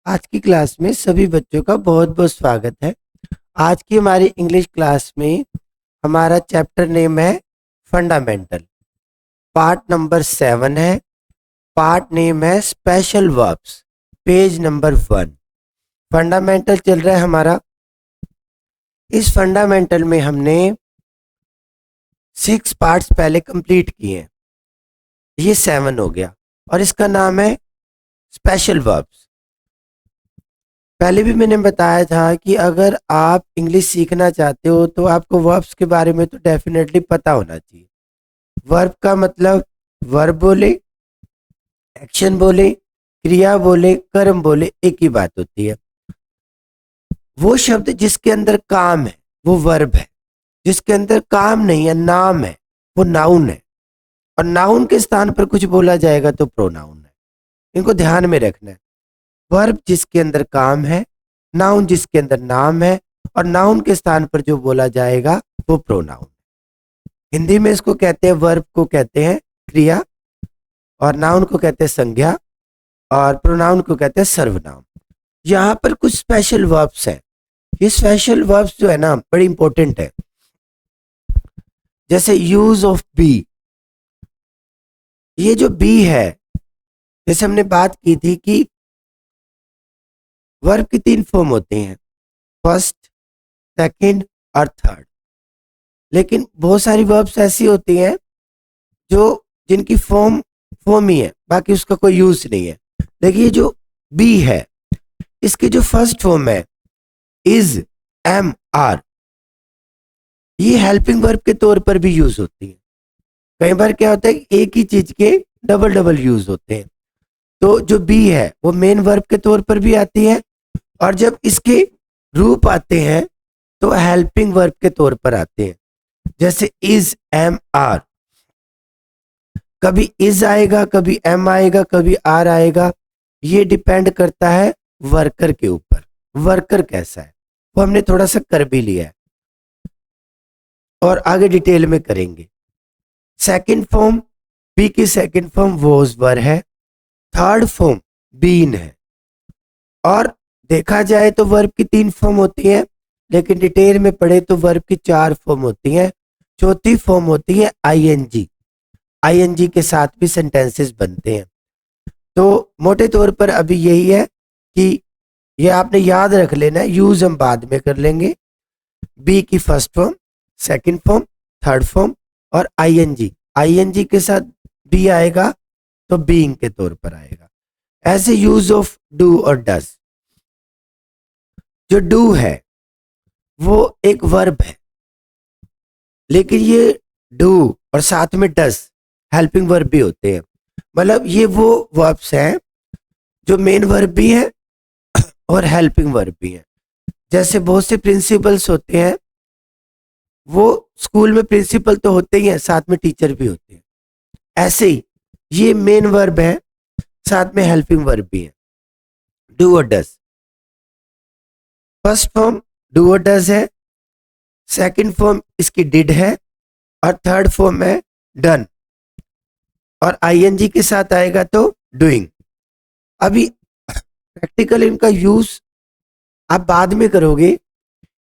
आज की क्लास में सभी बच्चों का बहुत बहुत स्वागत है। आज की हमारी इंग्लिश क्लास में हमारा चैप्टर नेम है फंडामेंटल। पार्ट नंबर 7 है। पार्ट नेम है special verbs. Page number 1। Fundamental चल रहा है हमारा। इस फंडामेंटल में हमने 6 पार्ट्स पहले कंप्लीट किए हैं। ये 7 हो गया और इसका नाम है स्पेशल वर्ब्स। पहले भी मैंने बताया था कि अगर आप इंग्लिश सीखना चाहते हो तो आपको वर्ब्स के बारे में तो डेफिनेटली पता होना चाहिए। वर्ब का मतलब वर्ब बोले, एक्शन बोले, क्रिया बोले, कर्म बोले, एक ही बात होती है। वो शब्द जिसके अंदर काम है वो वर्ब है, जिसके अंदर काम नहीं है, नाम है, वो नाउन है। और नाउन के स्थान पर कुछ बोला जाएगा तो प्रोनाउन है। इनको ध्यान में रखना है। वर्ब जिसके अंदर काम है, नाउन जिसके अंदर नाम है, और नाउन के स्थान पर जो बोला जाएगा वो प्रोनाउन। हिंदी में इसको कहते हैं, वर्ब को कहते हैं क्रिया, और नाउन को कहते हैं संज्ञा, और प्रोनाउन को कहते हैं सर्वनाम। यहाँ पर कुछ स्पेशल वर्ब्स हैं। ये स्पेशल वर्ब्स जो है ना बड़ी इंपॉर्टेंट है। जैसे यूज ऑफ बी। ये जो बी है, जैसे हमने बात की थी कि वर्ब की 3 फॉर्म होते हैं, फर्स्ट, सेकंड और थर्ड। लेकिन बहुत सारी वर्ब्स ऐसी होती हैं जो जिनकी फॉर्म ही है, बाकी उसका कोई यूज नहीं है। देखिए जो बी है, इसकी जो फर्स्ट फॉर्म है इज, एम, आर, ये हेल्पिंग वर्ब के तौर पर भी यूज होती है। कई बार क्या होता है कि एक ही चीज के डबल डबल यूज होते हैं। तो जो बी है वो मेन वर्ब के तौर पर भी आती है, और जब इसके रूप आते हैं तो हेल्पिंग वर्ब के तौर पर आते हैं। जैसे इज, एम, आर। कभी इज आएगा, कभी एम आएगा, कभी आर आएगा। ये डिपेंड करता है वर्कर के ऊपर। वर्कर कैसा है वो हमने थोड़ा सा कर भी लिया है और आगे डिटेल में करेंगे। सेकंड फॉर्म, बी की सेकंड फॉर्म वॉज वर है। थर्ड फॉर्म बीन है। और देखा जाए तो वर्ब की 3 फॉर्म होती है, लेकिन डिटेल में पढ़े तो वर्ब की 4 फॉर्म होती हैं। चौथी फॉर्म होती है आईएनजी। आईएनजी के साथ भी सेंटेंसेस बनते हैं। तो मोटे तौर पर अभी यही है कि ये आपने याद रख लेना है। यूज हम बाद में कर लेंगे। बी की first form, second form, third form और आईएनजी। आईएनजी के साथ बी आएगा तो बीइंग के तौर पर आएगा। ऐसे यूज ऑफ डू और डज। जो डू है वो एक वर्ब है, लेकिन ये डू और साथ में डज हेल्पिंग वर्ब भी होते हैं। मतलब ये वो वर्ब्स हैं जो मेन वर्ब भी है और हेल्पिंग वर्ब भी है। जैसे बहुत से प्रिंसिपल्स होते हैं, वो स्कूल में प्रिंसिपल तो होते ही हैं, साथ में टीचर भी होते हैं। ऐसे ही ये मेन वर्ब है, साथ में हेल्पिंग वर्ब भी है। डू और डज। फर्स्ट फॉर्म डू और डज है, सेकंड फॉर्म इसकी डिड है, और थर्ड फॉर्म है डन। और आईएनजी के साथ आएगा तो डूइंग। अभी प्रैक्टिकल इनका यूज आप बाद में करोगे,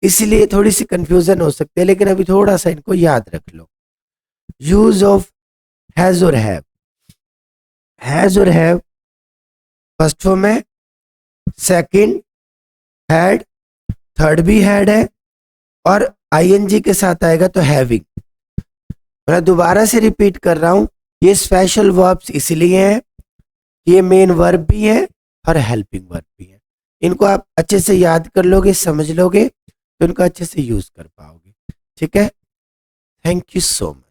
इसलिए थोड़ी सी कंफ्यूजन हो सकती है, लेकिन अभी थोड़ा सा इनको याद रख लो। यूज ऑफ हैज और हैव। हैज और हैव फर्स्ट फॉर्म है, सेकंड हैड, थर्ड भी हैड है, और आईएनजी के साथ आएगा तो हैविंग। मैं दोबारा से रिपीट कर रहा हूं, ये स्पेशल वर्ब्स इसलिए हैं, ये मेन वर्ब भी है और हेल्पिंग वर्ब भी है। इनको आप अच्छे से याद कर लोगे, समझ लोगे तो इनको अच्छे से यूज कर पाओगे। ठीक है, थैंक यू सो मच।